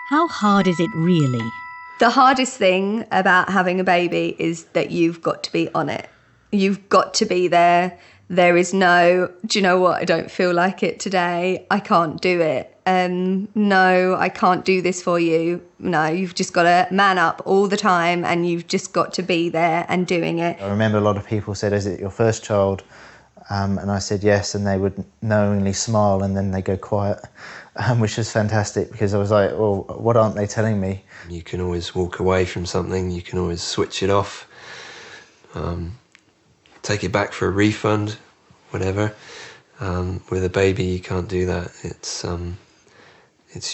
How hard is it really? The hardest thing about having a baby is that you've got to be on it. You've got to be there. There is no, do you know what, I don't feel like it today. I can't do it. No, I can't do this for you. No, you've just got to man up all the time and you've just got to be there and doing it. I remember a lot of people said, is it your first child? And I said yes, and they would knowingly smile and then they go quiet, which was fantastic because I was like, well, what aren't they telling me? You can always walk away from something, you can always switch it off, take it back for a refund, whatever. With a baby, you can't do that. It's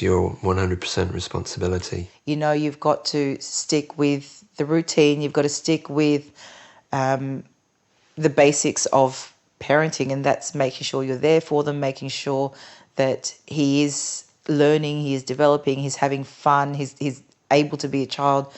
your 100% responsibility. You know, you've got to stick with the routine, you've got to stick with the basics of parenting, and that's making sure you're there for them, making sure that he is learning, he is developing, he's having fun, he's able to be a child,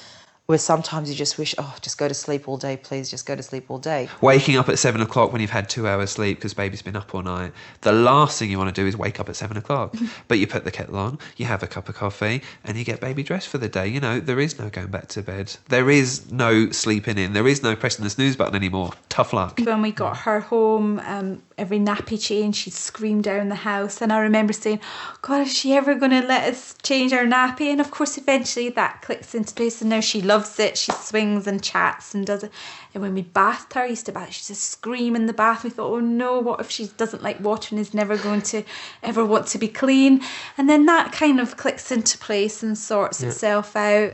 where sometimes you just wish, oh, just go to sleep all day, please, just go to sleep all day. Waking up at 7 o'clock when you've had 2 hours sleep because baby's been up all night, the last thing you want to do is wake up at 7 o'clock. But you put the kettle on, you have a cup of coffee, and you get baby dressed for the day. You know, there is no going back to bed. There is no sleeping in. There is no pressing the snooze button anymore. Tough luck. When we got her home, every nappy change, she'd scream down the house. And I remember saying, God, is she ever going to let us change our nappy? And of course, eventually that clicks into place. And now she loves it. She swings and chats and does it. And when we bathed her, used to bath, she'd just scream in the bath. We thought, oh no, what if she doesn't like water and is never going to ever want to be clean? And then that kind of clicks into place and sorts itself out.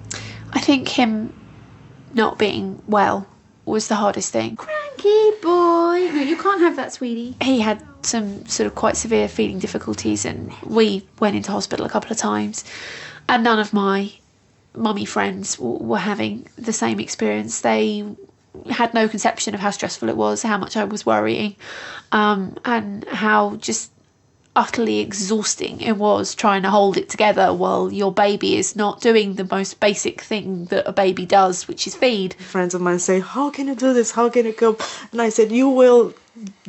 I think him not being well was the hardest thing. Cranky boy. No, you can't have that, sweetie. He had some sort of quite severe feeding difficulties and we went into hospital a couple of times, and none of my mummy friends were having the same experience. They had no conception of how stressful it was, how much I was worrying, and how just utterly exhausting it was trying to hold it together while your baby is not doing the most basic thing that a baby does, which is feed. Friends of mine say, how can you do this? How can you cope? And I said, you will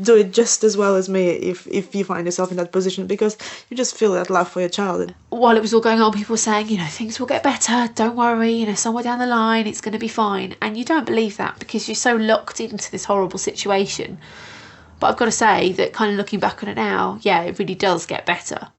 do it just as well as me if you find yourself in that position, because you just feel that love for your child. While it was all going on, people were saying, you know, things will get better, don't worry, you know, somewhere down the line it's going to be fine. And you don't believe that because you're so locked into this horrible situation. But I've got to say that kind of looking back on it now, yeah, it really does get better.